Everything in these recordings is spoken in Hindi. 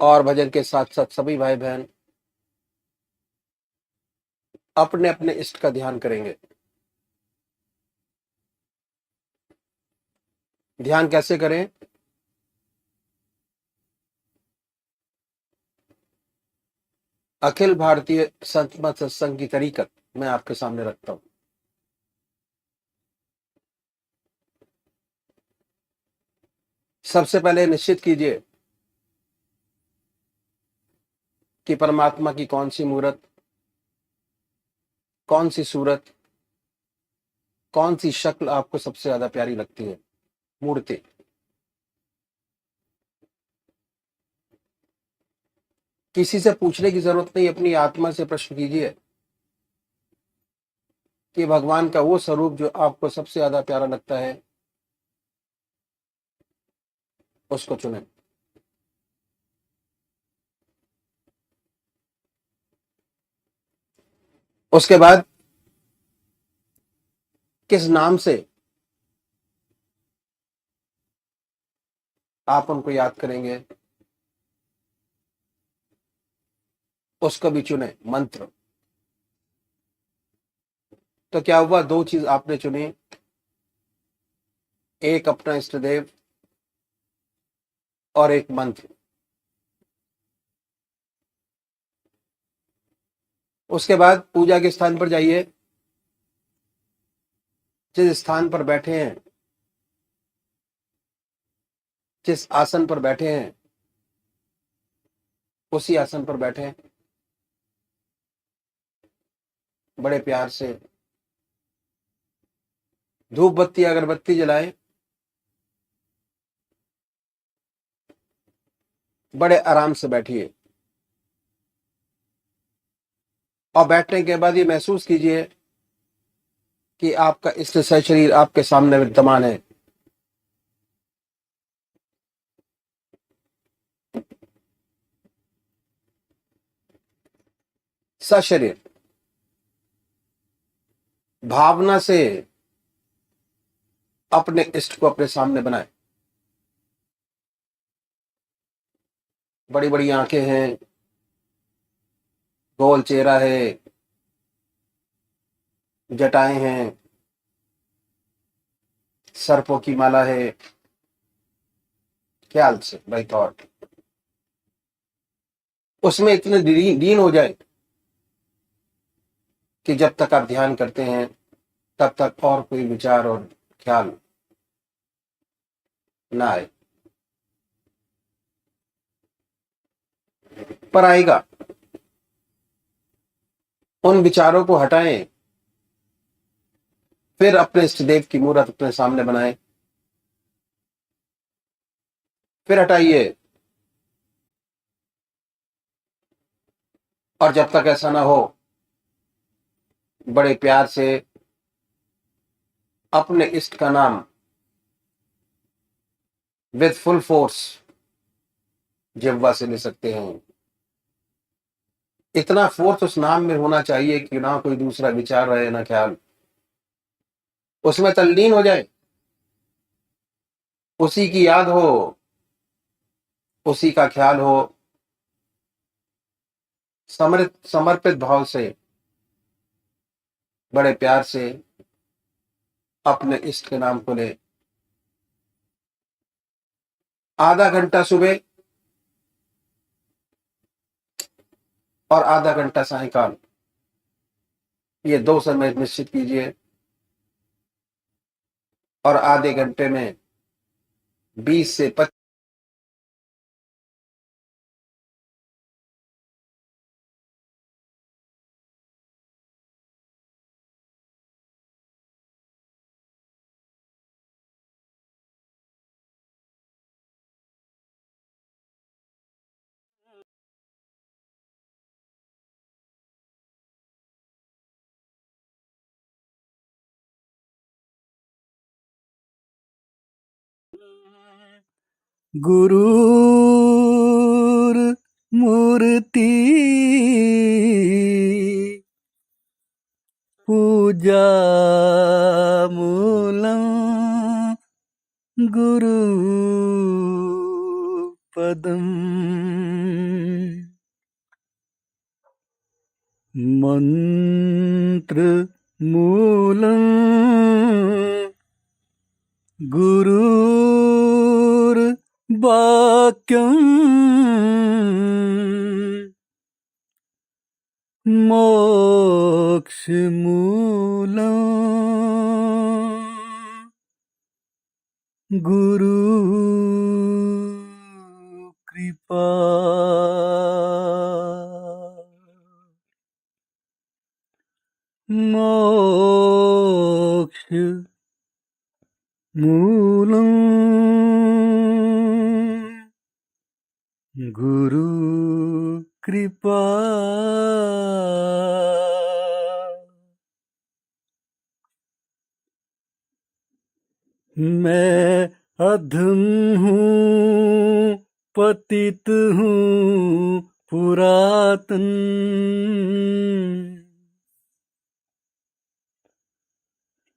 और भजन के साथ साथ सभी भाई बहन अपने अपने इष्ट का ध्यान करेंगे। ध्यान कैसे करें? अखिल भारतीय संत मत सत्संग की तरीकत मैं आपके सामने रखता हूं। सबसे पहले निश्चित कीजिए कि परमात्मा की कौन सी मूर्त, कौन सी सूरत, कौन सी शक्ल आपको सबसे ज्यादा प्यारी लगती है। मूर्ति। किसी से पूछने की जरूरत नहीं, अपनी आत्मा से प्रश्न कीजिए कि भगवान का वो स्वरूप जो आपको सबसे ज्यादा प्यारा लगता है उसको चुनें। उसके बाद किस नाम से आप उनको याद करेंगे उसको भी चुने। मंत्र। तो क्या हुआ, दो चीज आपने चुनी, एक अपना इष्ट देव और एक मंत्र। उसके बाद पूजा के स्थान पर जाइए। जिस स्थान पर बैठे हैं, जिस आसन पर बैठे हैं, उसी आसन पर बैठे, बड़े प्यार से धूप बत्ती अगरबत्ती जलाएं, बड़े आराम से बैठिए। और बैठने के बाद ये महसूस कीजिए कि आपका इष्ट शरीर आपके सामने विद्यमान है। सशरीर भावना से अपने इष्ट को अपने सामने बनाए। बड़ी बड़ी आंखें हैं, गोल चेहरा है, जटाएं हैं, सर्पों की माला है। ख्याल से बाई थॉट उसमें इतने लीन हो जाए कि जब तक आप ध्यान करते हैं तब तक और कोई विचार और ख्याल ना आए। पर आएगा। उन विचारों को हटाएं, फिर अपने इष्ट देव की मूर्त अपने सामने बनाएं, फिर हटाइए। और जब तक ऐसा ना हो, बड़े प्यार से अपने इष्ट का नाम विद फुल फोर्स जिह्वा से ले सकते हैं। इतना फोर्स उस नाम में होना चाहिए कि ना कोई दूसरा विचार रहे, ना ख्याल। उसमें तल्लीन हो जाए, उसी की याद हो, उसी का ख्याल हो। समर्पित भाव से बड़े प्यार से अपने इष्ट के नाम को ले। आधा घंटा सुबह और आधा घंटा सायंकाल, ये दो समय निश्चित कीजिए। और आधे घंटे में 20 से 25 गुरुर्मूर्ति पूजा मूलम गुरु पदम मंत्र मूलम गुरुर्वाक्यम मोक्षमूलम गुरु कृपा मोक्ष मूलम गुरु कृपा। मैं अधम हूँ पतित हूँ पुरातन,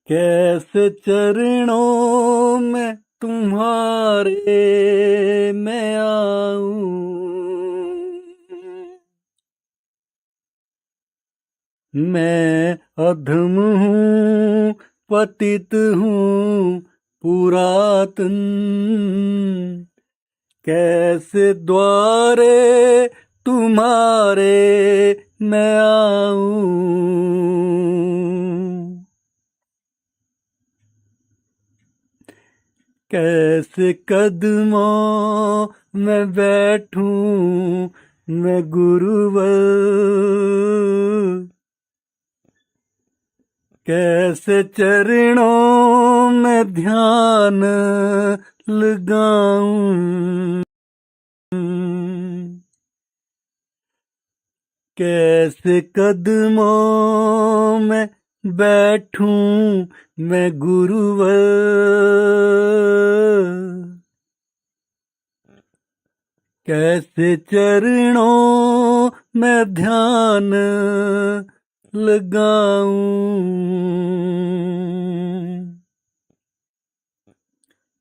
कैसे चरणों में तुम्हारे मैं आऊं। मैं अधम हूँ पतित हूँ पुरातन, कैसे द्वारे तुम्हारे मैं आऊं। कैसे कदमों में बैठूं मैं गुरुवर, कैसे चरणों में ध्यान लगाऊं। कैसे कदमों में बैठूं मैं गुरुवर, कैसे चरणों में ध्यान लगाऊं।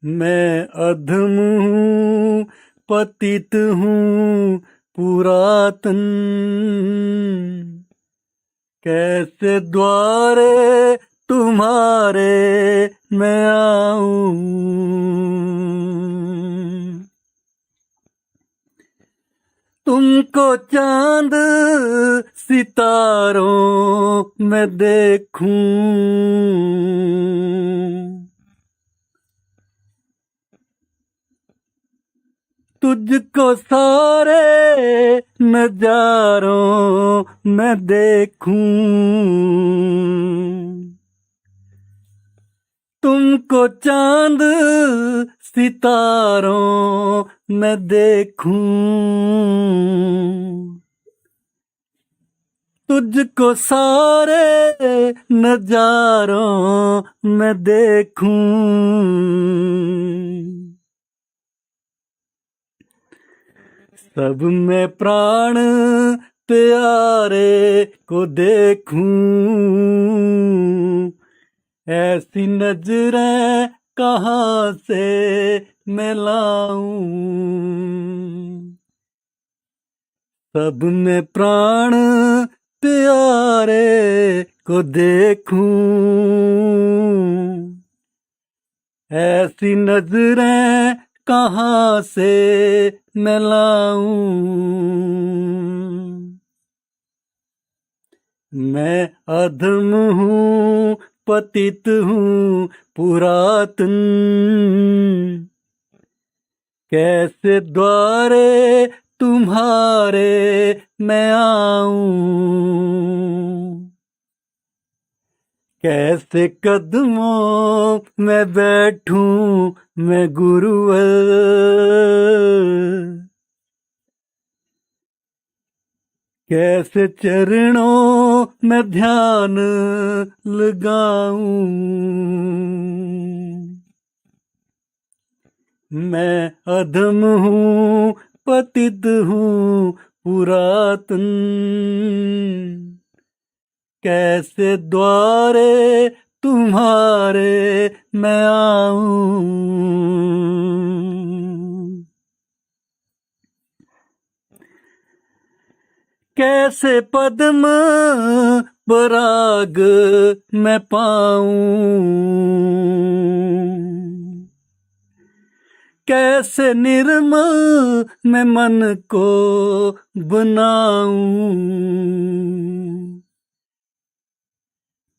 मैं अधम हूँ पतित हूँ पुरातन, कैसे द्वारे तुम्हारे मैं आऊं। तुमको चांद सितारों में देखूं, तुझको सारे नजारों में देखूं। तुमको चांद सितारों में देखूं, तुझको सारे नजारों में देखूं। सब में प्राण प्यारे को देखूं, ऐसी नजरें कहाँ से मैं लाऊं। सब में प्राण प्यारे को देखूं, ऐसी नजरें कहाँ से मैं लाऊं। मैं अधम हूँ पतित हूँ पुरातन, कैसे द्वारे तुम्हारे मैं आऊं। कैसे कदमों में बैठूं मैं गुरुवर, कैसे चरणों में ध्यान लगाऊं। मैं अधम हूँ पतित हूँ पुरातन, कैसे द्वारे तुम्हारे मैं आऊं। कैसे पद्म पराग मैं पाऊं, कैसे निर्मल मैं मन को बनाऊं,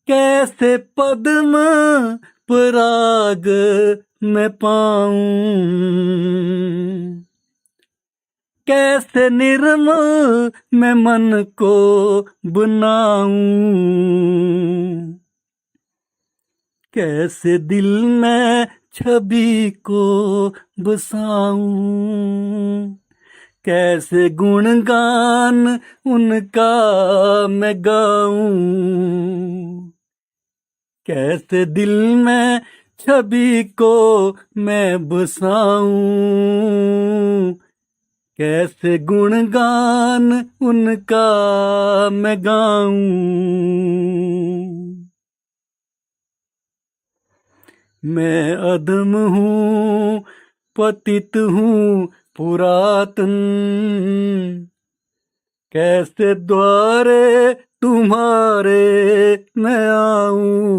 कैसे पद्म पराग मैं पाऊं, कैसे निर्मल मैं मन को बनाऊं, कैसे दिल में छवि को बसाऊं, कैसे गुणगान उनका मैं गाऊं, कैसे दिल में छवि को मैं बसाऊं, कैसे गुणगान उनका मैं गाऊं। मैं अधम हूँ, पतित हूँ पुरातन, कैसे द्वारे तुम्हारे मैं आऊं,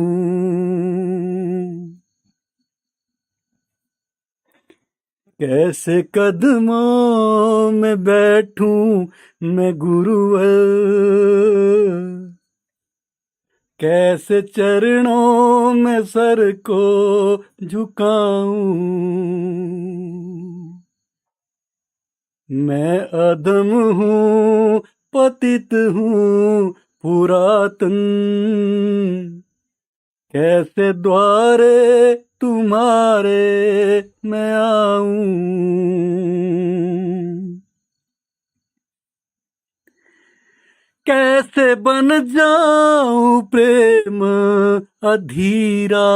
कैसे कदमों में बैठूं मैं गुरुवर, कैसे चरणों में सर को झुकाऊं। मैं अधम हूँ, पतित हूँ पुरातन, कैसे द्वारे तुम्हारे मैं आऊं, कैसे बन जाऊं प्रेम अधीरा,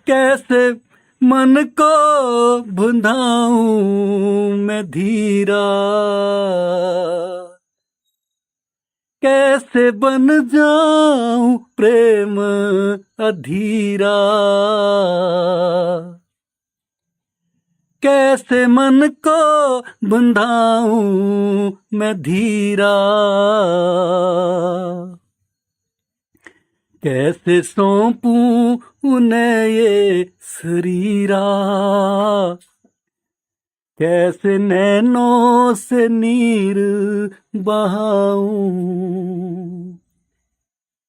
कैसे मन को बंधाऊं मैं धीरा, कैसे बन जाऊं प्रेम अधीरा, कैसे मन को बंधाऊं मैं धीरा, कैसे सौंपूं उन्हें ये शरीरा, कैसे नैनों से नीर बहाऊं,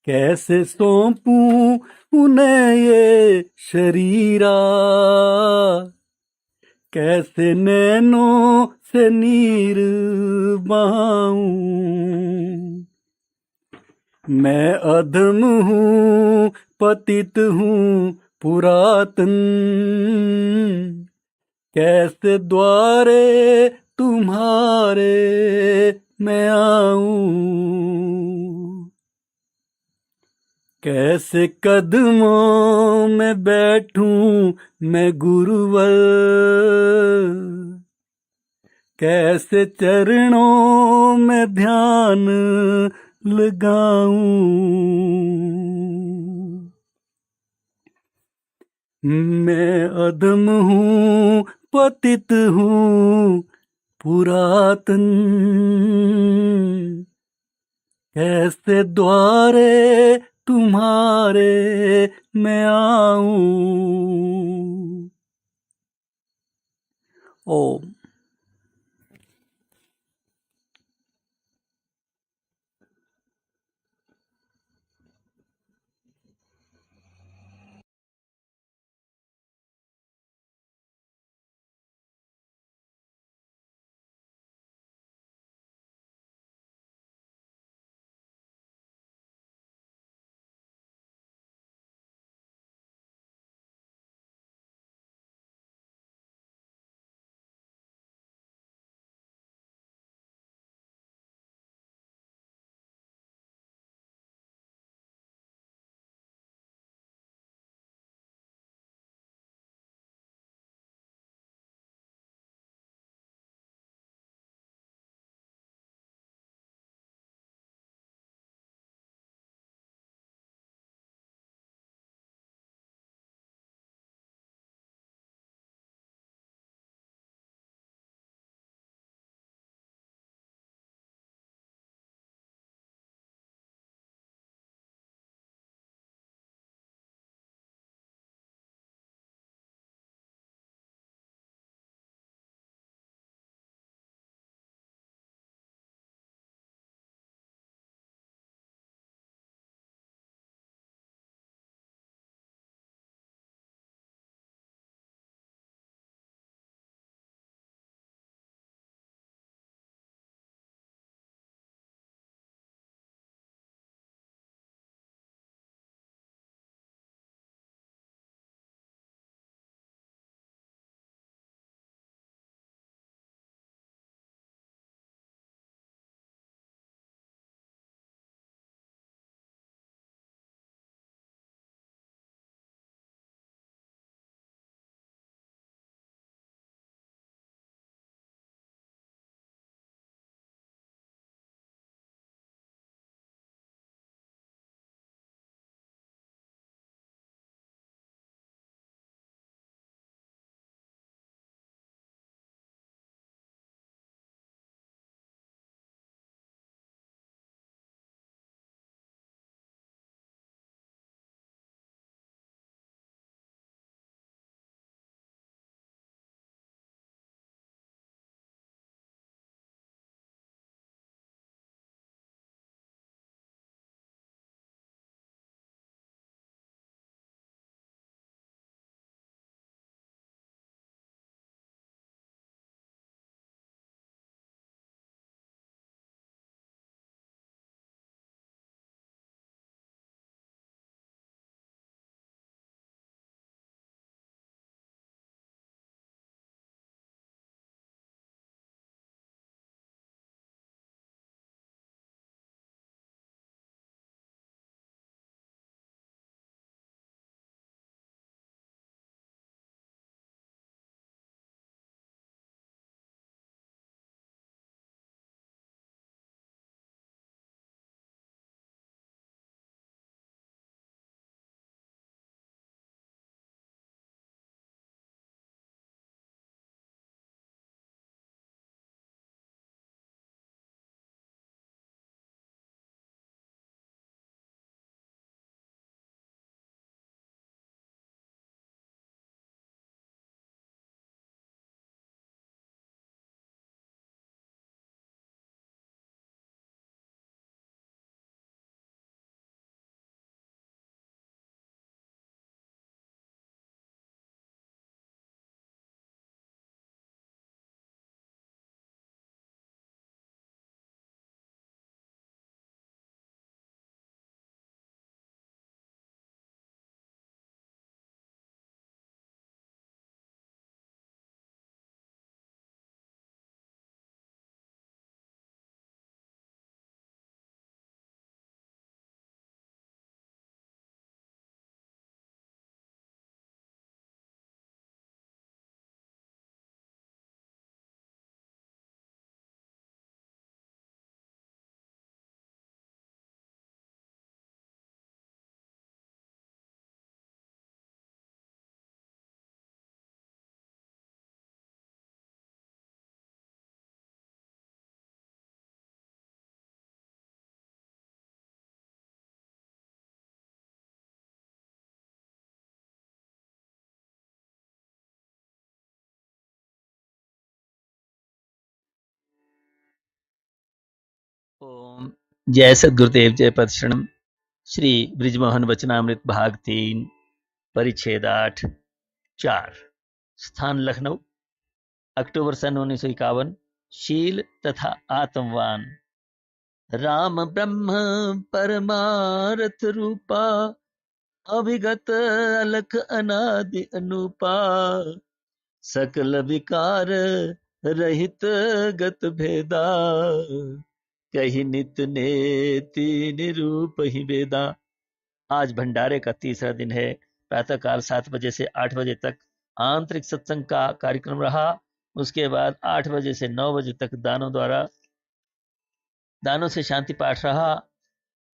कैसे सौंपूं उन्हें ये शरीरा, कैसे नैनों से नीर बहाऊं। मैं अधम हूँ, पतित हूँ पुरातन, कैसे द्वारे तुम्हारे मैं आऊं, कैसे कदमों में बैठूं मैं गुरुवर, कैसे चरणों में ध्यान लगाऊं। मैं अधम हूँ, पतित हूँ पुरातन, कैसे द्वारे तुम्हारे मैं आऊं। ओम। ओम जय सद्गुरुदेव जय पदशरणम। श्री ब्रिजमोहन वचनामृत भाग 3 परिच्छेद 8 4। स्थान लखनऊ, अक्टूबर सन 1951। शील तथा आत्मवान। राम ब्रह्म परमारथ रूपा, अभिगत अलख अनादि अनूपा, सकल विकार रहित गत भेदा, कही नित नेति निरूप ही वेदा। आज भंडारे का तीसरा दिन है। प्रातःकाल 7 बजे से 8 बजे तक आंतरिक सत्संग का कार्यक्रम रहा। उसके बाद 8 बजे से 9 बजे तक दानों से शांति पाठ रहा।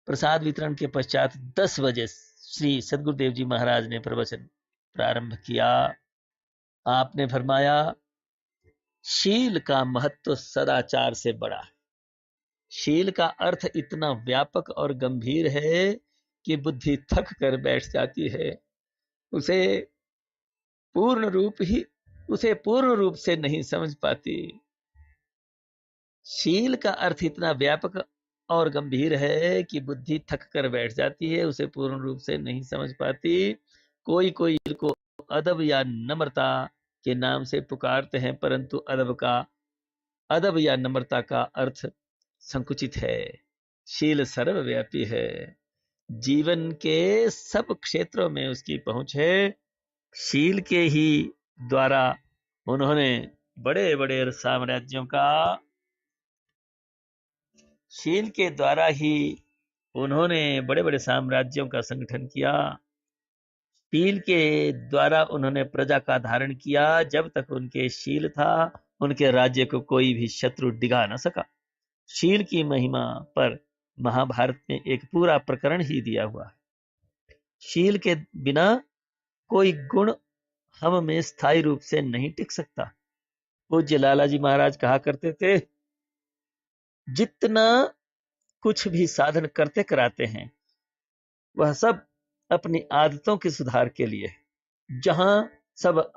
प्रसाद वितरण के पश्चात 10 बजे श्री सद्गुरुदेव जी महाराज ने प्रवचन प्रारंभ किया। आपने फरमाया, शील का महत्व सदाचार से बड़ा है। शील का अर्थ इतना व्यापक और गंभीर है कि बुद्धि थक कर बैठ जाती है। उसे पूर्ण रूप से नहीं समझ पाती। शील का अर्थ इतना व्यापक और गंभीर है कि बुद्धि थक कर बैठ जाती है, उसे पूर्ण रूप से नहीं समझ पाती। कोई को अदब या नम्रता के नाम से पुकारते हैं, परंतु अदब या नम्रता का अर्थ संकुचित है। शील सर्वव्यापी है, जीवन के सब क्षेत्रों में उसकी पहुंच है। शील के ही द्वारा उन्होंने बड़े बड़े साम्राज्यों का संगठन किया। शील के द्वारा उन्होंने प्रजा का धारण किया। जब तक उनके शील था, उनके राज्य को कोई भी शत्रु डिगा न सका। शील की महिमा पर महाभारत में एक पूरा प्रकरण ही दिया हुआ है। शील के बिना कोई गुण हम में स्थायी रूप से नहीं टिक सकता। पूज्य लालाजी महाराज कहा करते थे, जितना कुछ भी साधन करते कराते हैं वह सब अपनी आदतों के सुधार के लिए। जहां सब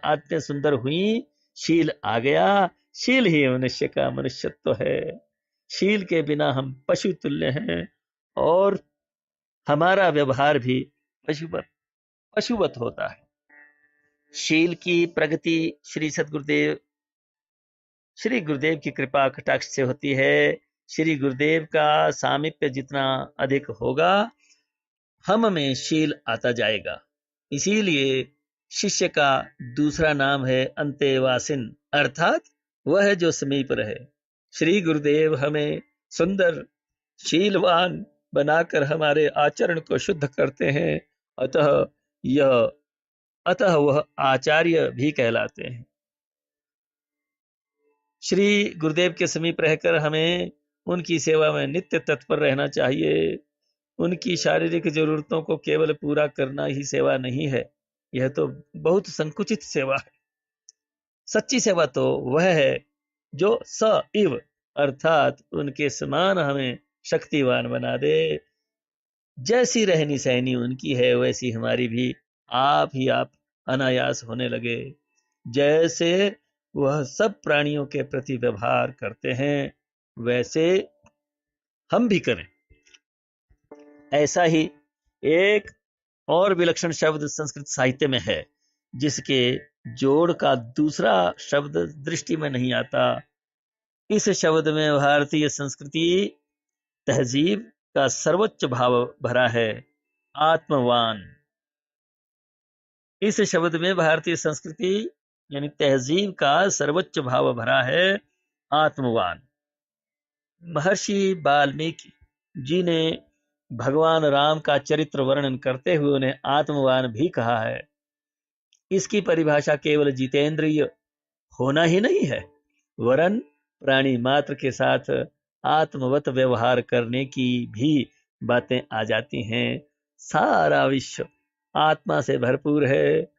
आदतें सुंदर हुई, शील आ गया। शील ही मनुष्य का मनुष्यत्व है। शील के बिना हम पशु तुल्य हैं और हमारा व्यवहार भी पशुवत होता है। शील की प्रगति श्री गुरुदेव की कृपा कटाक्ष से होती है। श्री गुरुदेव का सामीप्य जितना अधिक होगा, हम में शील आता जाएगा। इसीलिए शिष्य का दूसरा नाम है अंतेवासिन, अर्थात वह जो समीप रहे। श्री गुरुदेव हमें सुंदर शीलवान बनाकर हमारे आचरण को शुद्ध करते हैं। अतः वह आचार्य भी कहलाते हैं। श्री गुरुदेव के समीप रहकर हमें उनकी सेवा में नित्य तत्पर रहना चाहिए। उनकी शारीरिक जरूरतों को केवल पूरा करना ही सेवा नहीं है, यह तो बहुत संकुचित सेवा है। सच्ची सेवा तो वह है जो सइव अर्थात उनके समान हमें शक्तिवान बना दे। जैसी रहनी सहनी उनकी है, वैसी हमारी भी आप ही आप अनायास होने लगे। जैसे वह सब प्राणियों के प्रति व्यवहार करते हैं, वैसे हम भी करें। ऐसा ही एक और विलक्षण शब्द संस्कृत साहित्य में है, जिसके जोड़ का दूसरा शब्द दृष्टि में नहीं आता। इस शब्द में भारतीय संस्कृति तहजीब का सर्वोच्च भाव भरा है, आत्मवान। इस शब्द में भारतीय संस्कृति यानी तहजीब का सर्वोच्च भाव भरा है, आत्मवान। महर्षि वाल्मीकि जी ने भगवान राम का चरित्र वर्णन करते हुए उन्हें आत्मवान भी कहा है। इसकी परिभाषा केवल जितेंद्रिय होना ही नहीं है, वरन प्राणी मात्र के साथ आत्मवत व्यवहार करने की भी बातें आ जाती हैं। सारा विश्व आत्मा से भरपूर है,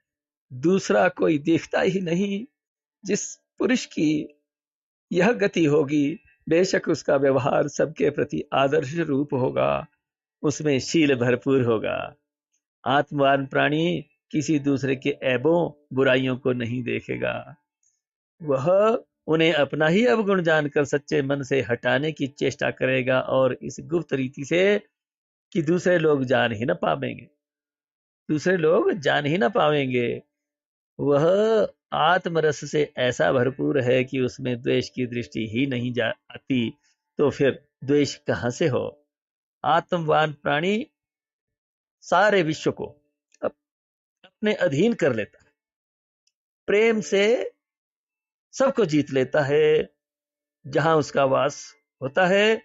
दूसरा कोई दिखता ही नहीं। जिस पुरुष की यह गति होगी, बेशक उसका व्यवहार सबके प्रति आदर्श रूप होगा, उसमें शील भरपूर होगा। आत्मवान प्राणी किसी दूसरे के ऐबों बुराइयों को नहीं देखेगा। वह उन्हें अपना ही अवगुण जानकर सच्चे मन से हटाने की चेष्टा करेगा, और इस गुप्त रीति से कि दूसरे लोग जान ही ना पावेंगे, वह आत्मरस से ऐसा भरपूर है कि उसमें द्वेष की दृष्टि ही नहीं जा आती, तो फिर द्वेष कहां से हो। आत्मवान प्राणी सारे विश्व को अपने अधीन कर लेता है, प्रेम से सबको जीत लेता है। जहां उसका वास होता है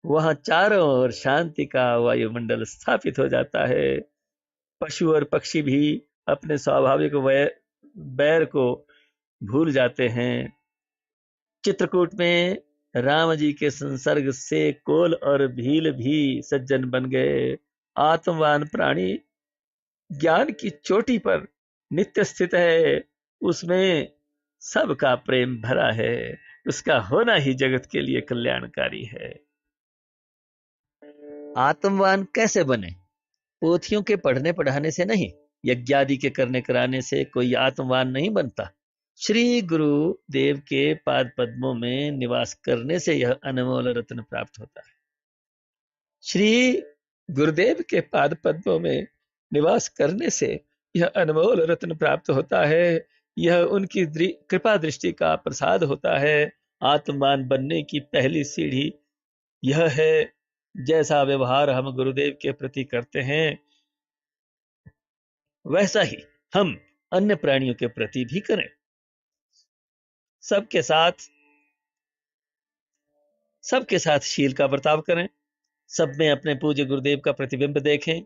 वहां चारों ओर शांति का वायुमंडल स्थापित हो जाता है। पशु और पक्षी भी अपने स्वाभाविक बैर को भूल जाते हैं। चित्रकूट में राम जी के संसर्ग से कोल और भील भी सज्जन बन गए। आत्मवान प्राणी ज्ञान की चोटी पर नित्य स्थित है, उसमें सबका प्रेम भरा है, उसका होना ही जगत के लिए कल्याणकारी है। आत्मवान कैसे बने? पोथियों के पढ़ने पढ़ाने से नहीं, यज्ञादि के करने कराने से कोई आत्मवान नहीं बनता। श्री गुरु देव के पाद पद्मों में निवास करने से यह अनमोल रत्न प्राप्त होता है। श्री गुरुदेव के पाद पद्मों में निवास करने से यह अनमोल रत्न प्राप्त होता है। यह उनकी कृपा दृष्टि का प्रसाद होता है। आत्मवान बनने की पहली सीढ़ी यह है, जैसा व्यवहार हम गुरुदेव के प्रति करते हैं वैसा ही हम अन्य प्राणियों के प्रति भी करें। सबके साथ शील का बर्ताव करें, सब में अपने पूज्य गुरुदेव का प्रतिबिंब देखें।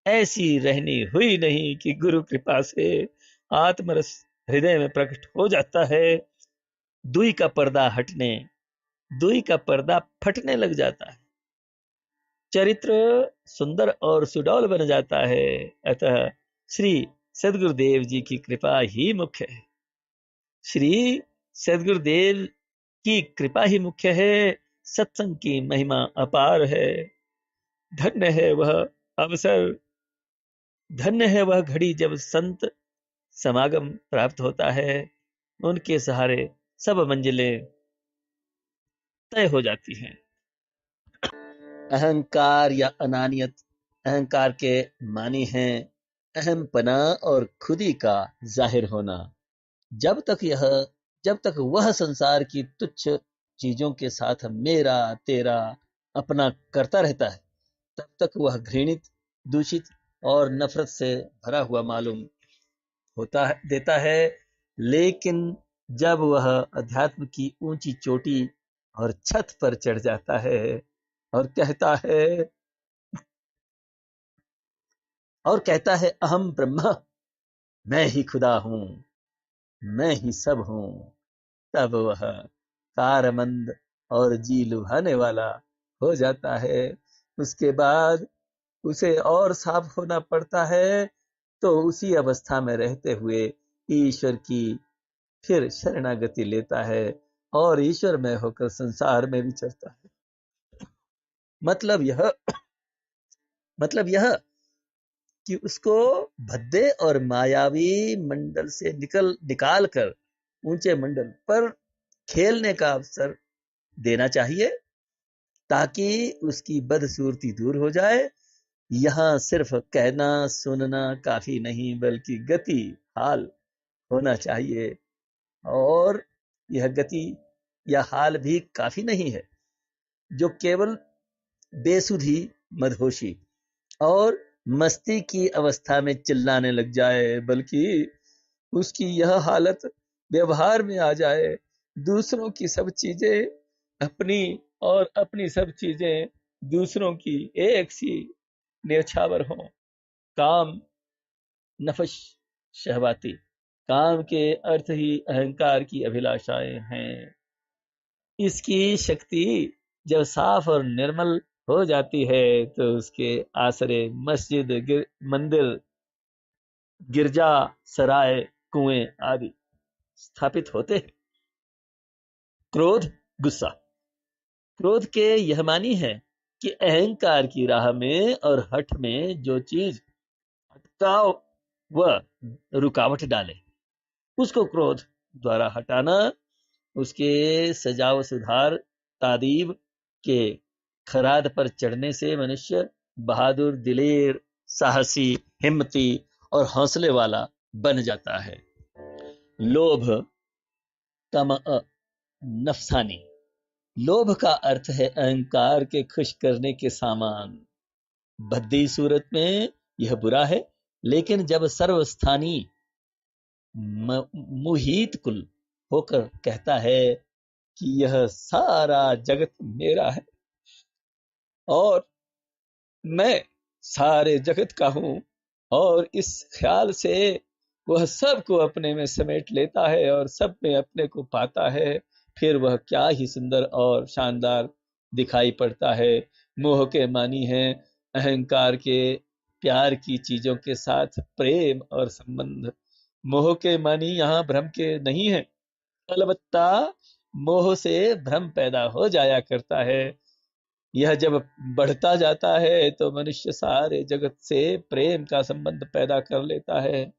ऐसी रहनी हुई नहीं कि गुरु कृपा से आत्मरस हृदय में प्रकट हो जाता है, दुई का पर्दा फटने लग जाता है, चरित्र सुंदर और सुडौल बन जाता है। अतः श्री सद्गुरुदेव जी की कृपा ही मुख्य है। श्री सद्गुरुदेव की कृपा ही मुख्य है। सत्संग की महिमा अपार है। धन्य है वह अवसर, धन्य है वह घड़ी जब संत समागम प्राप्त होता है। उनके सहारे सब मंजिलें तय हो जाती हैं। अहंकार या अनानियत अहंकार के मानी हैं अहमपना और खुदी का जाहिर होना। जब तक वह संसार की तुच्छ चीजों के साथ मेरा तेरा अपना करता रहता है, तब तक वह घृणित, दूषित और नफरत से भरा हुआ मालूम देता है। लेकिन जब वह अध्यात्म की ऊंची चोटी और छत पर चढ़ जाता है और कहता है अहम ब्रह्म, मैं ही खुदा हूं, मैं ही सब हूं, तब वह कारमंद और जी लुभाने वाला हो जाता है। उसके बाद उसे और साफ होना पड़ता है, तो उसी अवस्था में रहते हुए ईश्वर की फिर शरणागति लेता है और ईश्वर में होकर संसार में विचरता है। मतलब यह कि उसको भद्दे और मायावी मंडल से निकाल कर ऊंचे मंडल पर खेलने का अवसर देना चाहिए, ताकि उसकी बदसूरती दूर हो जाए। यहाँ सिर्फ कहना सुनना काफी नहीं, बल्कि गति हाल होना चाहिए। और यह गति या हाल भी काफी नहीं है जो केवल बेसुधी मदहोशी और मस्ती की अवस्था में चिल्लाने लग जाए, बल्कि उसकी यह हालत व्यवहार में आ जाए। दूसरों की सब चीजें अपनी और अपनी सब चीजें दूसरों की एक सी न्यौछावर हों। काम नफश शहवाती, काम के अर्थ ही अहंकार की अभिलाषाएं हैं। इसकी शक्ति जब साफ और निर्मल हो जाती है तो उसके आसरे मस्जिद, मंदिर, गिरजा, सराय, कुएं आदि स्थापित होते हैं। क्रोध के यह मानी है कि अहंकार की राह में और हठ में जो चीज अटकाव व रुकावट डाले, उसको क्रोध द्वारा हटाना उसके सजाव सुधार तादीब के खराद पर चढ़ने से मनुष्य बहादुर, दिलेर, साहसी, हिम्मती और हौसले वाला बन जाता है। लोभ, तमअ, नफसानी। लोभ का अर्थ है अहंकार के खुश करने के सामान। भद्दी सूरत में यह बुरा है, लेकिन जब सर्वस्थानी मुहित कुल होकर कहता है कि यह सारा जगत मेरा है और मैं सारे जगत का हूं, और इस ख्याल से वह सबको अपने में समेट लेता है और सब में अपने को पाता है, फिर वह क्या ही सुंदर और शानदार दिखाई पड़ता है। मोह के मानी हैं अहंकार के प्यार की चीजों के साथ प्रेम और संबंध। मोह के मानी यहाँ भ्रम के नहीं है, अलबत्ता मोह से भ्रम पैदा हो जाया करता है। यह जब बढ़ता जाता है तो मनुष्य सारे जगत से प्रेम का संबंध पैदा कर लेता है।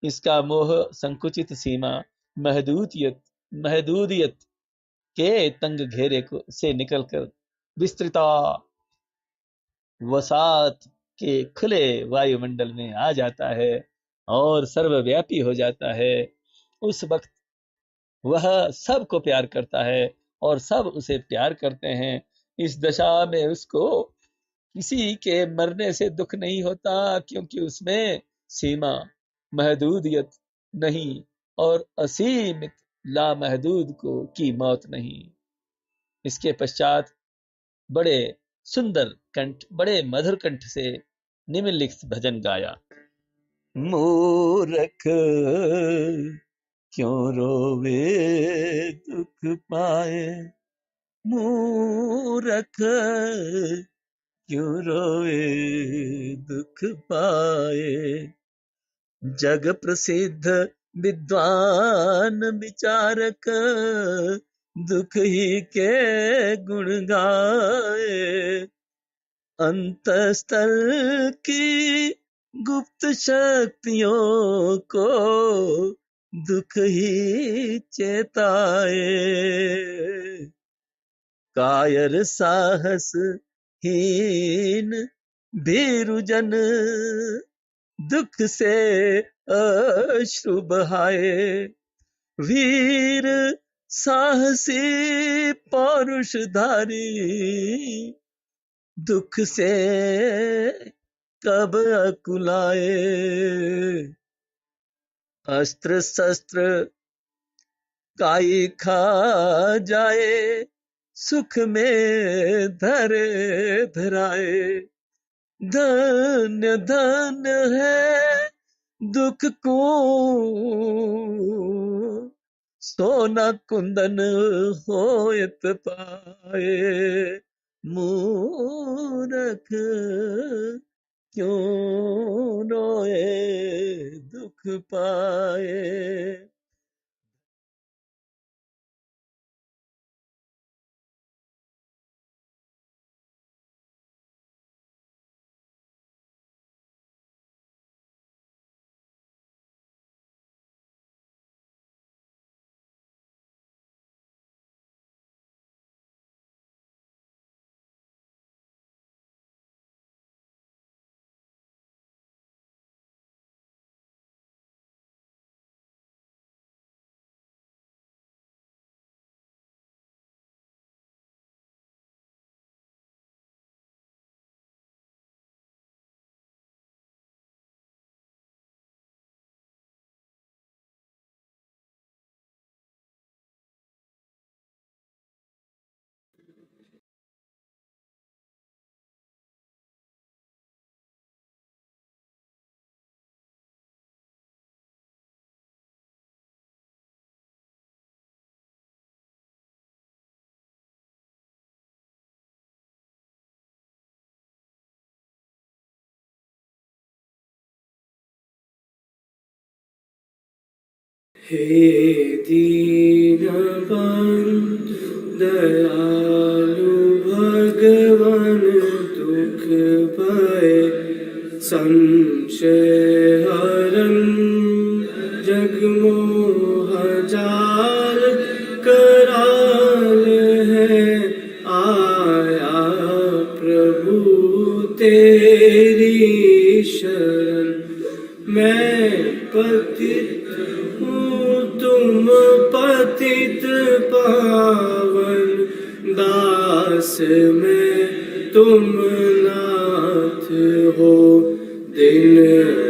इसका मोह संकुचित सीमा, महदूदियत के तंग घेरे को से निकलकर विस्तृता वसात के खुले वायुमंडल में आ जाता है और सर्वव्यापी हो जाता है। उस वक्त वह सबको प्यार करता है और सब उसे प्यार करते हैं। इस दशा में उसको किसी के मरने से दुख नहीं होता, क्योंकि उसमें सीमा, महदूदियत नहीं और असीमित लामहदूद को की मौत नहीं। इसके पश्चात बड़े सुंदर कंठ, बड़े मधुर कंठ से निम्नलिखित भजन गाया। मूर्ख क्यों रोवे दुख पाए, मूर्ख क्यों रोवे दुख पाए। जग प्रसिद्ध विद्वान विचारक दुख ही के गुण गाए। अंतस्थल की गुप्त शक्तियों को दुख ही चेताए। कायर साहस हीन भीरुजन दुख से अश्रु बहाए। वीर साहसी पौरुषधारी दुख से कब अकुलाए। अस्त्र शस्त्र काई खा जाए, सुख में धरे धराए। धन्य धन्य है दुख को सोना कुंदन होयत पाए। मूर्ख क्यों रोए दुख पाए। हे दीनबंधु दयालु भगवान दुख भय संशय हरन जगमोह जाल कर प्रभु तेरी शरण, मैं पतित हूँ तुम पतित पावन, दास में तुम नाथ हो, दिन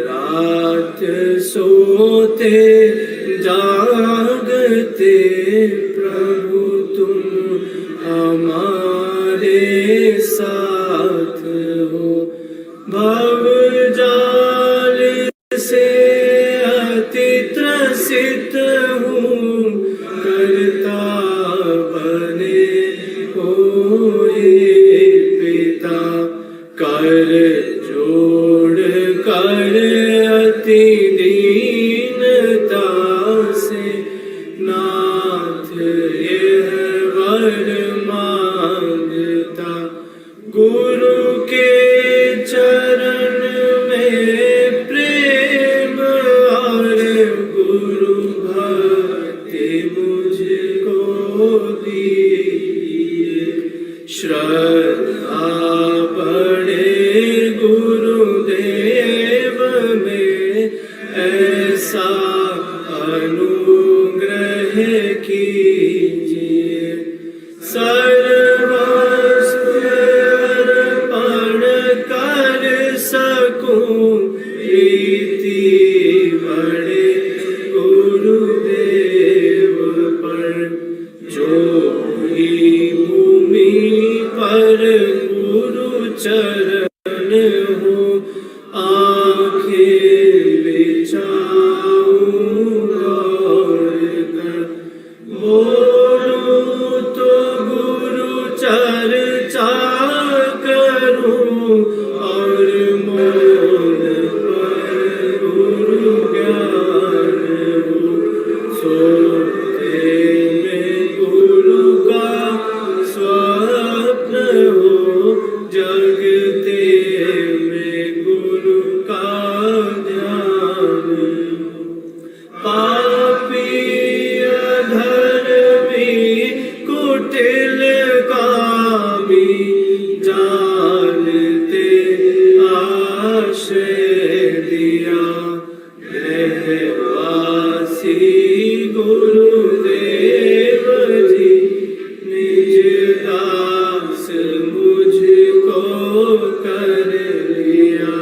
रात सोते जागते प्रभु तुम हमारे साथ हो। भव जाल से अति त्रसित हूँ, करता बने कोई पिता, कर जोड़ कर अति दीनता से नाथ यह वर मांगता। गुरु के चरण में प्रेम और गुरु भक्ति मुझको दीजिए, श्रद्धा बड़े गुरुदेव में ऐसा अनुग्रह कीजिए। सर्वस्व अर्पण कर सकूं प्रीति बड़े गुरुदेव पर, जो ही भूमि पर गुरु चरण हो, आंखें बिछाऊं गौर कर, बोलूं तो गुरु चर्चा करूं, और मौन पर गुरु ज्ञान हो। सोते में गुरु का स्वप्न हो, जगते में गुरु का ध्यान हो। पापी अधर्मी कुटिल कामी, जानते आश्रय दिया, रहवासी गुरुदेव जी, निज दास मुझको कर लिया।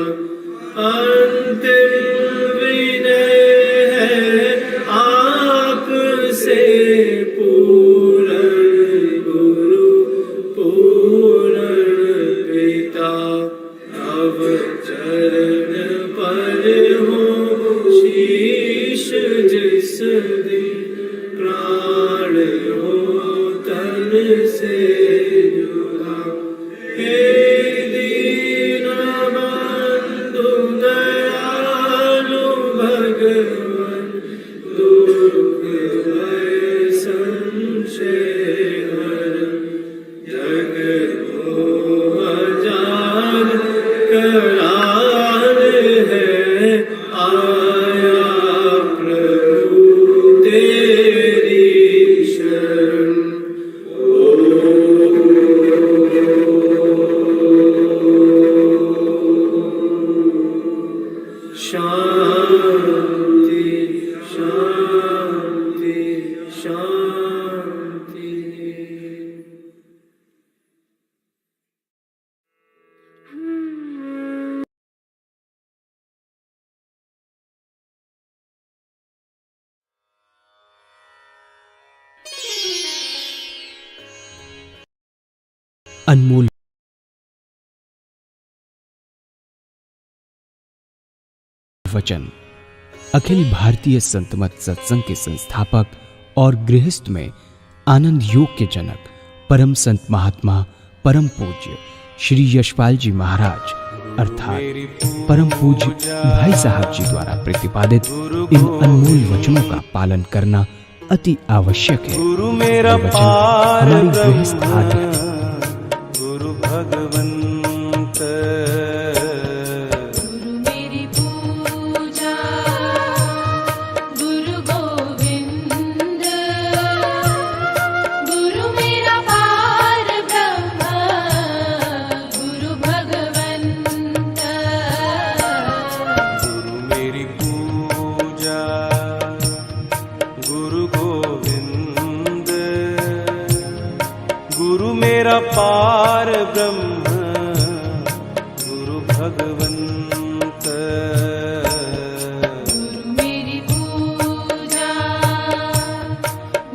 अंतिम विनय है आपसे, पूरण गुरु पूरण पिता, अब चरण पर हो शीश जिस दिन, प्राण हो तन से जुदा। हे दीनबंधु दयालु भगवान, दुख भय संशय हर, जग मोह जाल करार है, आया प्रभु तेरी शरण। शांति शांति शांति। अनमोल वचन अखिल भारतीय संत मत सत्संग के संस्थापक और गृहस्थ में आनंद योग के जनक परम संत महात्मा परम पूज्य श्री यशपाल जी महाराज अर्थात परम पूज्य भाई साहब जी द्वारा प्रतिपादित इन अनमोल वचनों का पालन करना अति आवश्यक है। गुरु मेरा ये वचन पार हमारी गृहस्थ आदत है। गुरु भगवंत, गुरु मेरी पूजा, गुरु गोविंद, गुरु मेरा पार ब्रह्म, गुरु भगवंत। गुरु मेरी पूजा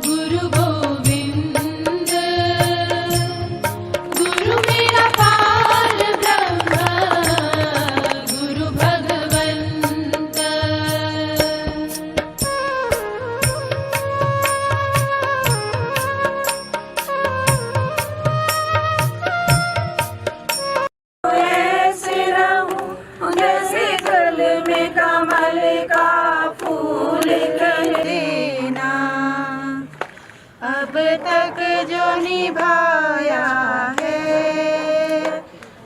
गुरु गोविंद, गुरु मेरा पार ब्रह्म गुरु भगवंत। ऐसे रहूं जैसे गल में कमल का फूल खिल देना, अब तक जो निभाया है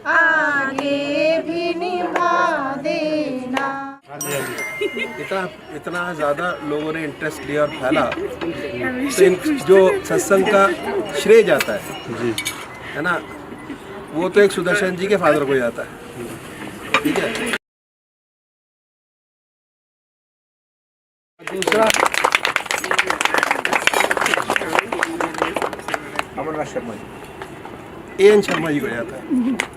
आगे भी निभा देना। इतना ज़्यादा लोगों ने इंटरेस्ट लिया और फैला, तो जो सत्संग का श्रेय जाता है जी, है ना, वो तो एक सुदर्शन जी के फादर को जाता है। ठीक है। दूसरा अमरनाथ शर्मा जी, एएन शर्मा जी को जाता है।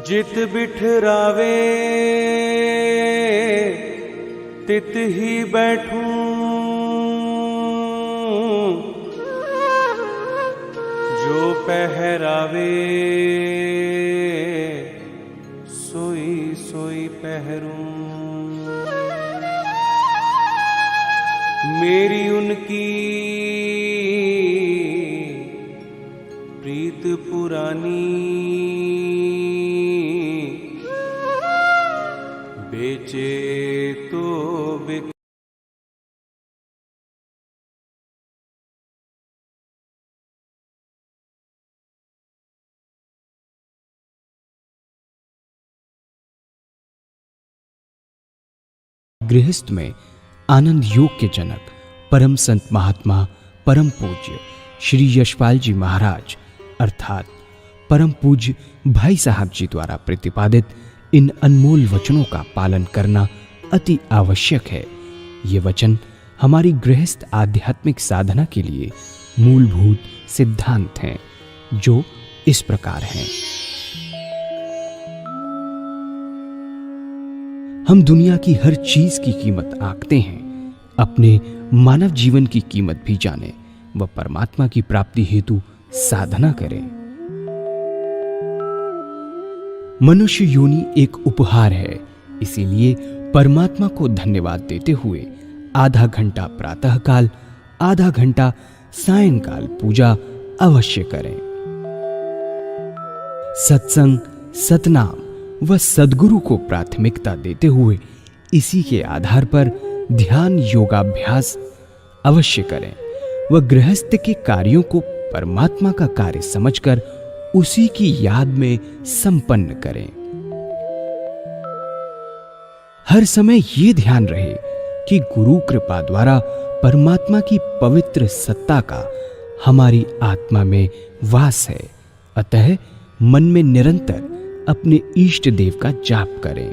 जित बिठरावे तित ही बैठूं, जो पहरावे सोई सोई पहरूं। मेरी उनकी प्रीत पुरानी, बेचे तो बिक। गृहस्थ में आनंद योग के जनक परम संत महात्मा परम पूज्य श्री यशपाल जी महाराज अर्थात परम पूज्य भाई साहब जी द्वारा प्रतिपादित इन अनमोल वचनों का पालन करना अति आवश्यक है। ये वचन हमारी गृहस्थ आध्यात्मिक साधना के लिए मूलभूत सिद्धांत हैं, जो इस प्रकार हैं। हम दुनिया की हर चीज की कीमत आंकते हैं, अपने मानव जीवन की कीमत भी जानें व परमात्मा की प्राप्ति हेतु साधना करें। मनुष्य योनि एक उपहार है, इसीलिए परमात्मा को धन्यवाद देते हुए आधा घंटा प्रातःकाल, आधा घंटा सायंकाल पूजा अवश्य करें। सत्संग, सतनाम व सद्गुरु को प्राथमिकता देते हुए इसी के आधार पर ध्यान योगाभ्यास अवश्य करें व गृहस्थ के कार्यों को परमात्मा का कार्य समझकर उसी की याद में संपन्न करें। हर समय ये ध्यान रहे कि गुरु कृपा द्वारा परमात्मा की पवित्र सत्ता का हमारी आत्मा में वास है, अतः मन में निरंतर अपने इष्ट देव का जाप करें।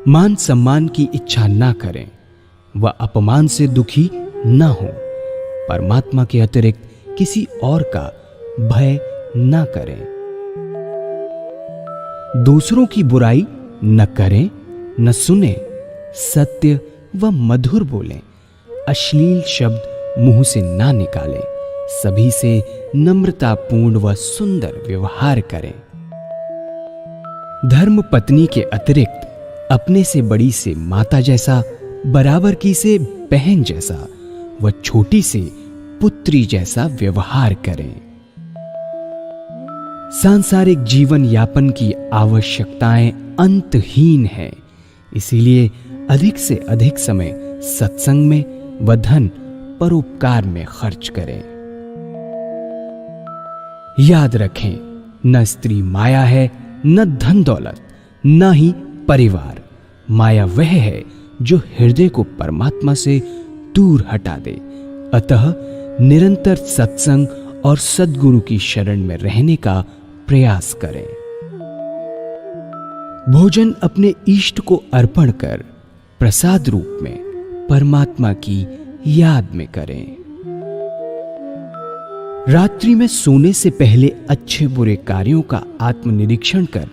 मान सम्मान की इच्छा ना करें, व अपमान से दुखी ना हो, परमात्मा के अतिरिक्त किसी और का भय ना करें, दूसरों की बुराई न करें, न सुने, सत्य व मधुर बोलें, अश्लील शब्द मुंह से ना निकालें, सभी से नम्रतापूर्ण व सुंदर व्यवहार करें। धर्म पत्नी के अतिरिक्त अपने से बड़ी से माता जैसा, बराबर की से बहन जैसा व छोटी से पुत्री जैसा व्यवहार करें। सांसारिक जीवन यापन की आवश्यकताएं अंतहीन हैं, इसीलिए अधिक से अधिक समय सत्संग में व धन परोपकार में खर्च करें। याद रखें, न स्त्री माया है, न धन दौलत, न ही परिवार। माया वह है जो हृदय को परमात्मा से दूर हटा दे। अतः निरंतर सत्संग और सद्गुरु की शरण में रहने का प्रयास करें। भोजन अपने इष्ट को अर्पण कर प्रसाद रूप में परमात्मा की याद में करें। रात्रि में सोने से पहले अच्छे बुरे कार्यों का आत्मनिरीक्षण कर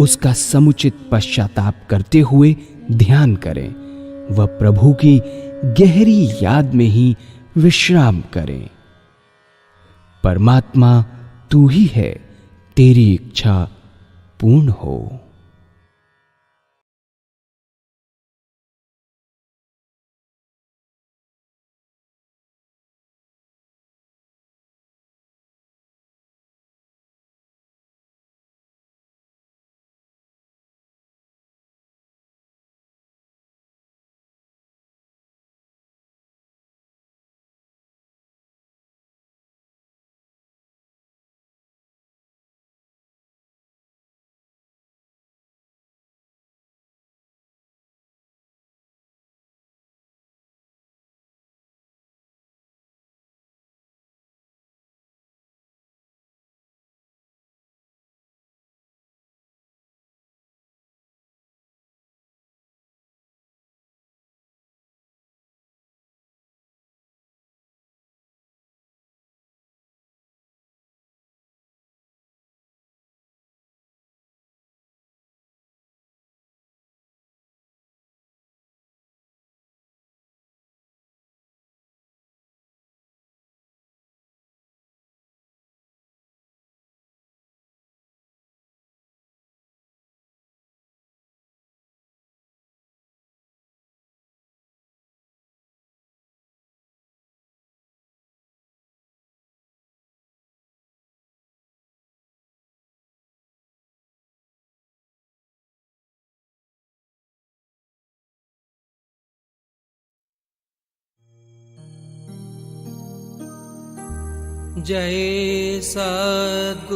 उसका समुचित पश्चाताप करते हुए ध्यान करें व प्रभु की गहरी याद में ही विश्राम करें। परमात्मा तू ही है, तेरी इच्छा पूर्ण हो। जय सद्गुरुदेव,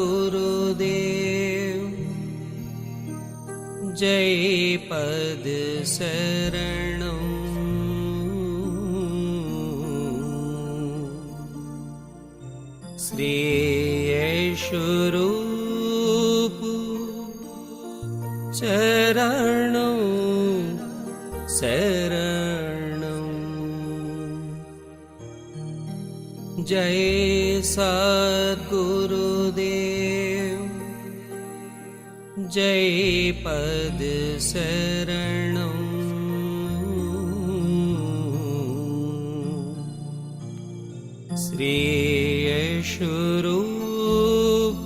जय पद शरणं। श्रेयस्वरूप चरणं शरणं। जय सद्गुरुदेव, जय पद शरणं। श्रेयस्वरूप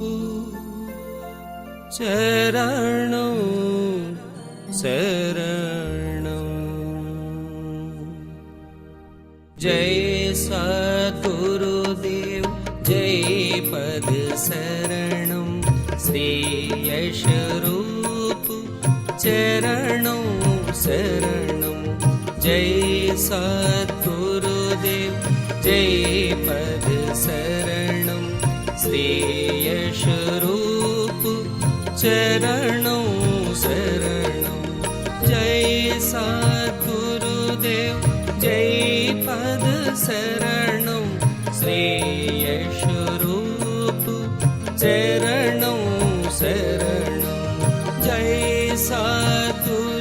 चरणं शरणं। जय सद्गुरुदेव, जय पद शरणं। श्रेयस्वरूप चरणं शरणं। जय सद्गुरुदेव, जय पद शरणं। श्रेयस्वरूप चरणं शरणं। जय सद्गुरुदेव, जय पद शरणं। श्रेयस्वरूप चरणं शरणं। जय सद्गुरुदेव,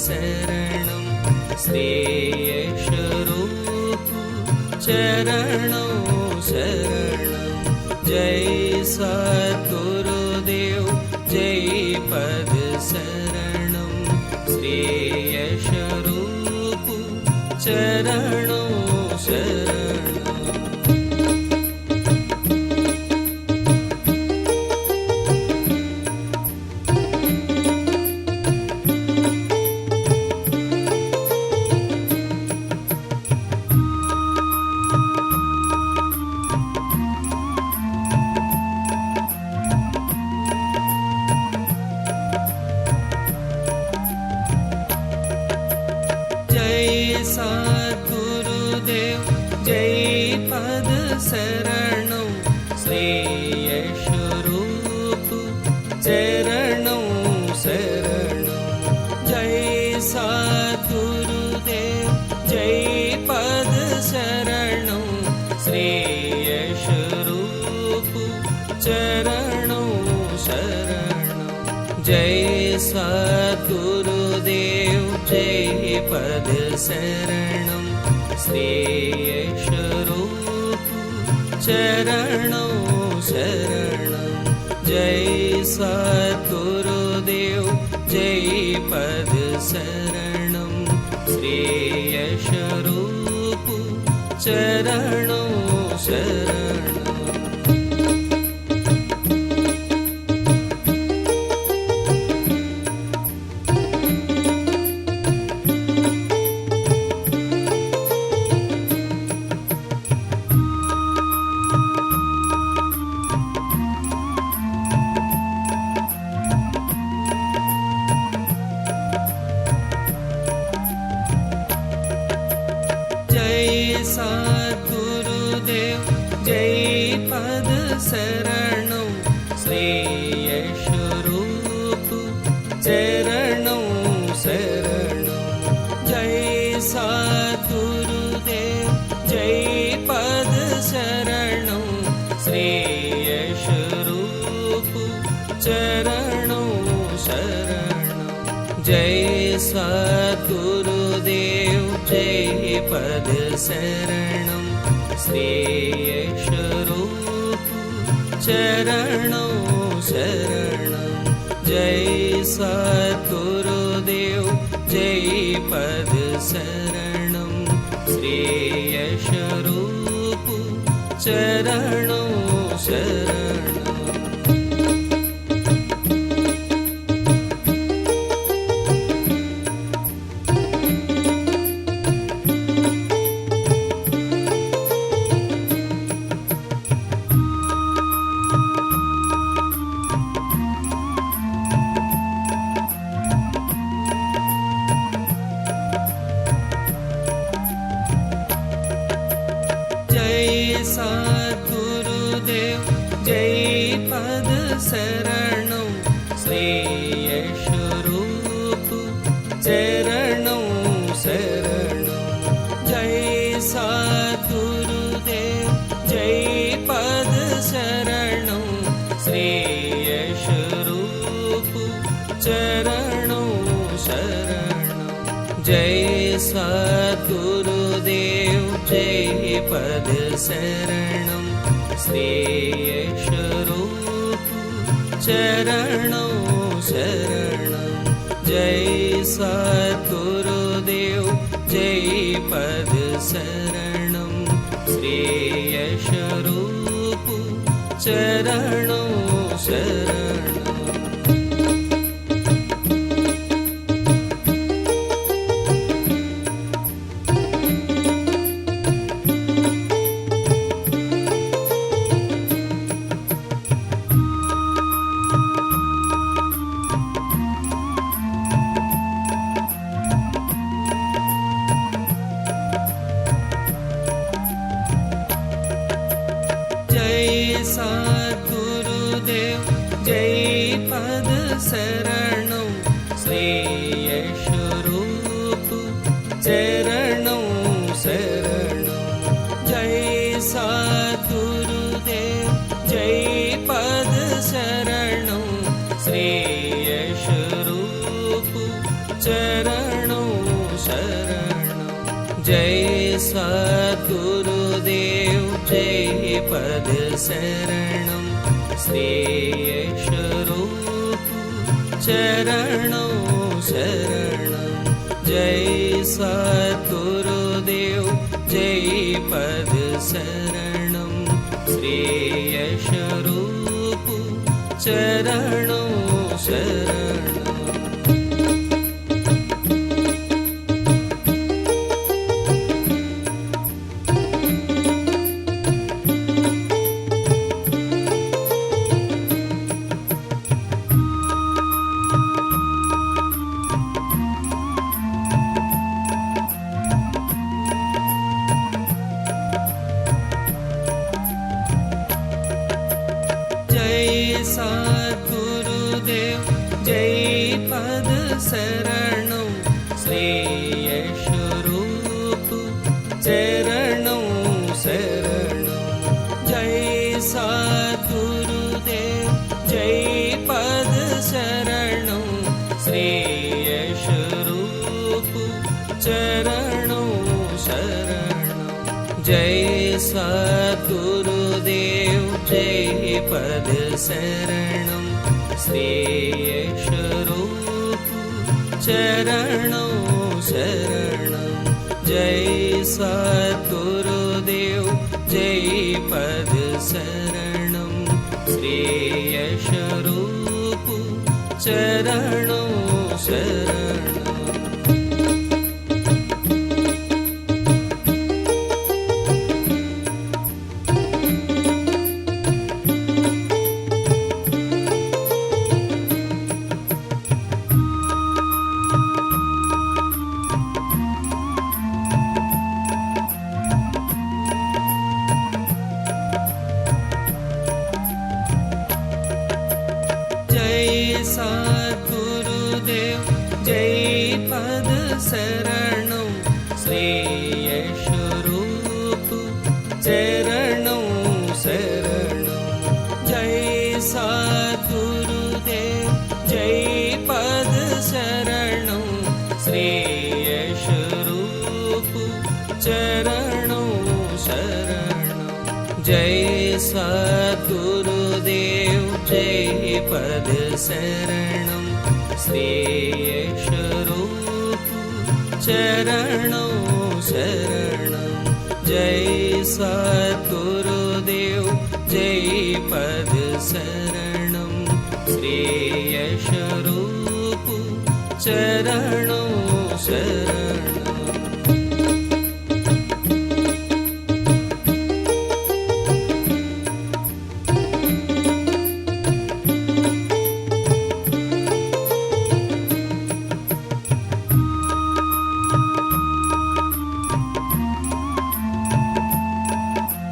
शरणं श्रेयशरूप चरणों शरणं जय सद्गुरुदेव जय पद शरणं श्रेयशरूप चरणों शरणं जय सद्गुरुदेव जय पद शरणं श्रेयशरूप चरणों शरणं जय सद्गुरुदेव जय पद शरणं श्रेयशरूप चरणों शरणं जय सद्गुरुदेव जय पद शरणं श्रेयशरूप चरणों शरणं जय सद्गुरुदेव जय पद शरणं श्रेयशरूप चरणों शरणं जय सद्गुरुदेव जय पद शरणं श्रेयशरूप चरणों शरणं जय सद्गुरुदेव जय पद शरणं श्रेयशरूप चरणों शरणं जय सद्गुरुदेव जय पद शरणं श्रेयशरूप चरणों शरणं जय सद्गुरुदेव जय पद शरणं श्रेयशरूप चरणों शरणं जय सद्गुरुदेव जय पद शरणं श्रेयशरूप चरणों शरणं जय सद्गुरुदेव जय पद शरणं श्रेयशरूप चरणों शरणं जय सद्गुरुदेव जय पद शरणं श्रेयशरूप चरणों शरणं जय सद्गुरुदेव जय पद शरणं श्रेयशरूप चरणों शरणं जय सद्गुरुदेव जय पद शरणं श्रेयशरूप चरणों शरणं जय सद्गुरुदेव जय पद शरणं श्रेयशरूप चरणों सद्गुरुदेव जय पद शरणं श्रेयस्वरूप चरणों शरणं जय सद्गुरुदेव जय पद शरणं श्रेयस्वरूप चरणों शरणं सद्गुरुदेव जय पद शरणं श्रेयस्वरूप चरणों शरणं जय सद्गुरुदेव जय पद शरणं श्रेयस्वरूप चरणों शरणं जय सद्गुरुदेव जय पद शरणं श्रेयस्वरूप चरणों शरणं जय सद्गुरुदेव जय पद शरणं श्रेयस्वरूप चरणों शरणं सद्गुरुदेव जय पद शरणं श्रेयस्वरूप चरणों शरणं जय सद्गुरुदेव जय पद शरणं श्रेयस्वरूप चरणों शरणं जय सद्गुरुदेव जय पद शरणं श्रेयस्वरूप चरणों शरणं जय सद्गुरुदेव जय पद शरणं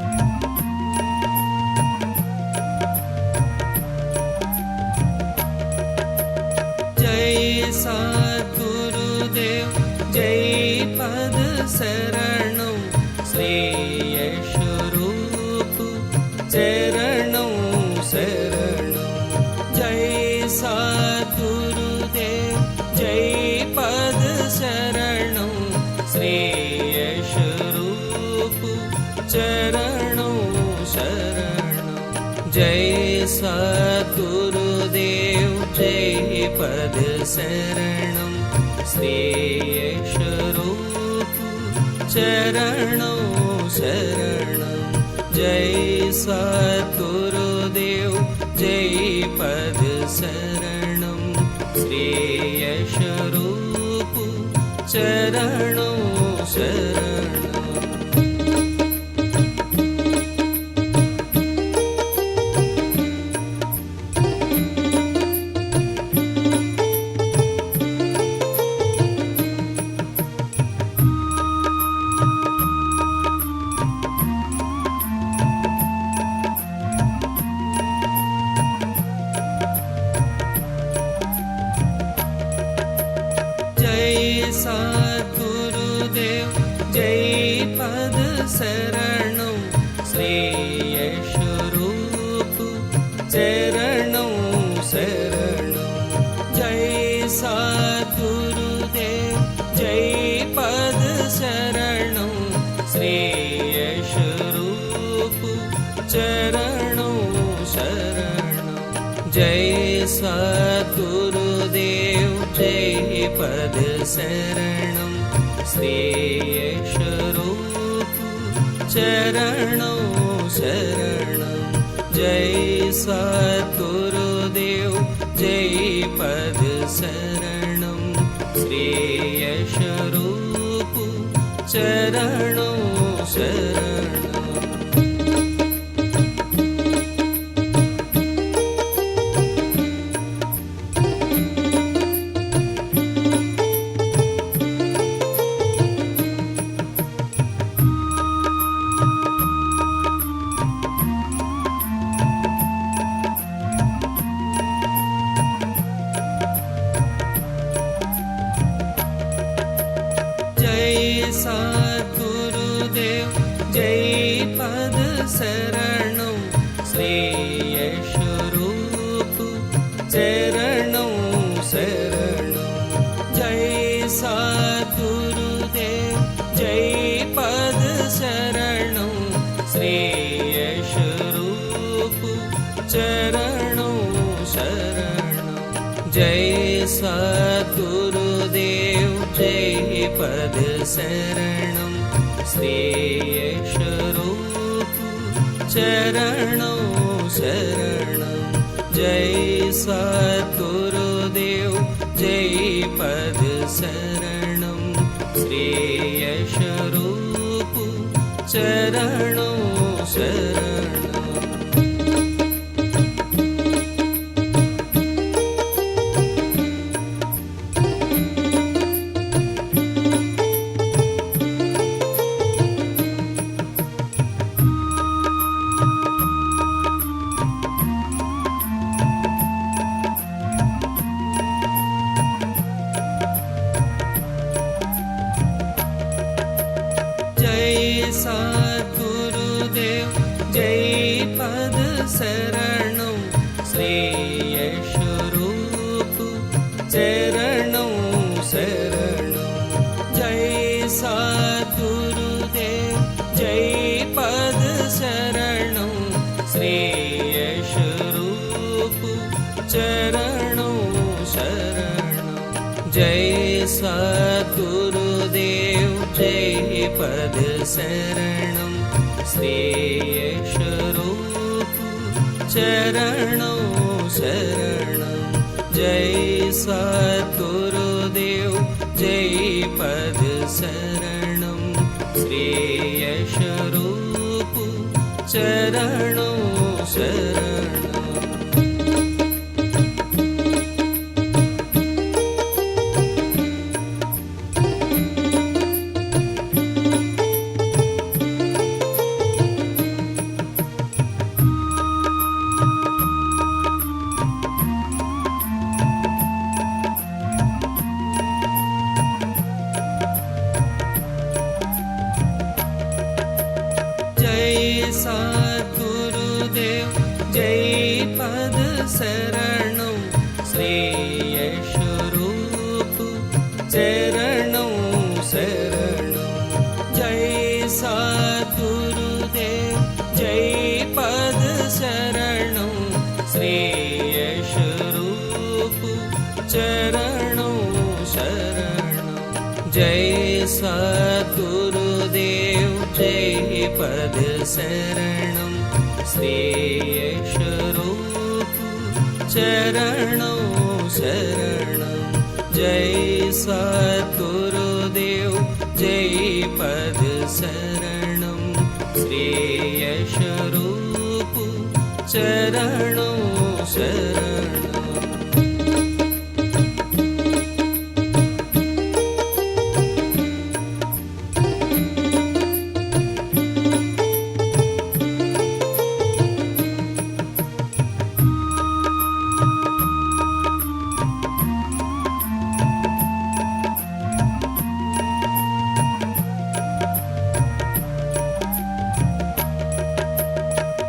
श्रेयस्वरूप चरणों शरणं सद्गुरुदेव जय पद शरणं श्रेयस्वरूप चरणों शरणं जय सद्गुरुदेव जय पद शरणं श्रेयस्वरूप चरणों शरणं जय सद्गुरुदेव जय पद शरणं श्रेयस्वरूप चरणों शरणं जय सद्गुरुदेव जय पद शरणं श्रेयस्वरूप चरणों शरणं सद्गुरुदेव जय पद शरणं श्रेयस्वरूप चरणों शरणं जय सद्गुरुदेव जय पद शरणं पद शरणं श्रेयस्वरूप चरणों शरणं जय सद्गुरुदेव जय पद शरणं श्रेयस्वरूप चरणों शरणं जय सद्गुरुदेव जय पद शरणं श्रेयस्वरूप चरणों शरणं जय सद्गुरुदेव जय पद शरणं श्रेयस्वरूप चरणों शरणं जय सद्गुरुदेव जय पद शरणं श्रेयस्वरूप चरणों शरणं जय सद्गुरुदेव जय पद शरणं श्रेयस्वरूप चरणों शरणं जय सद्गुरुदेव जय पद शरणं श्रेयस्वरूप चरणों शरणं जय सद्गुरुदेव जय पद शरणं श्रेयस्वरूप चरणों शरणं जय सद्गुरुदेव जय पद शरणं श्रेयस्वरूप चरणों शरणं जय सद्गुरुदेव जय पद शरणं श्रेयस्वरूप चरणों शरणं जय सद्गुरुदेव जय पद शरणं श्रेयस्वरूप चरणों शरणं जय सद्गुरुदेव जय पद शरणं श्रेयस्वरूप चरणों शरणं जय सद्गुरुदेव जय पद शरणं श्रेयस्वरूप चरणों शरणं जय सद्गुरुदेव जय पद शरणं श्रेयस्वरूप चरणों शरणं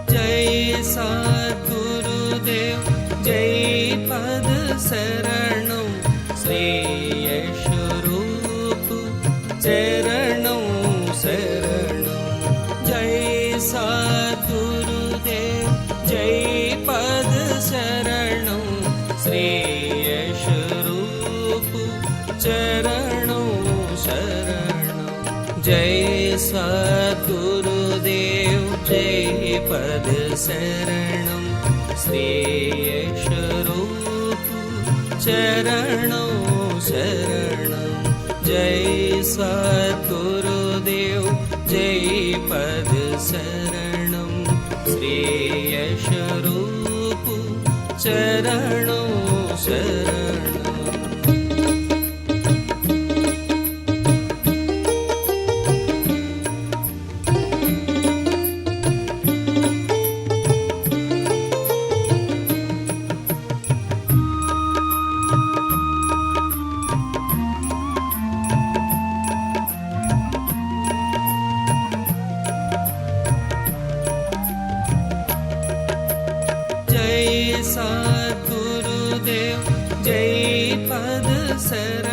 जय सद्गुरुदेव जय पद शरणं श्रेयस्वरूप चरणों शरणं जय सद्गुरुदेव जय पद शरणं श्रेयस्वरूप जय सद्गुरुदेव जय पद शरणं श्रेयस्वरूप चरणों शरणं जय सद्गुरुदेव जय पद शरणं श्रेयस्वरूप चरणों शरणं जय सद्गुरुदेव जय पद शरणं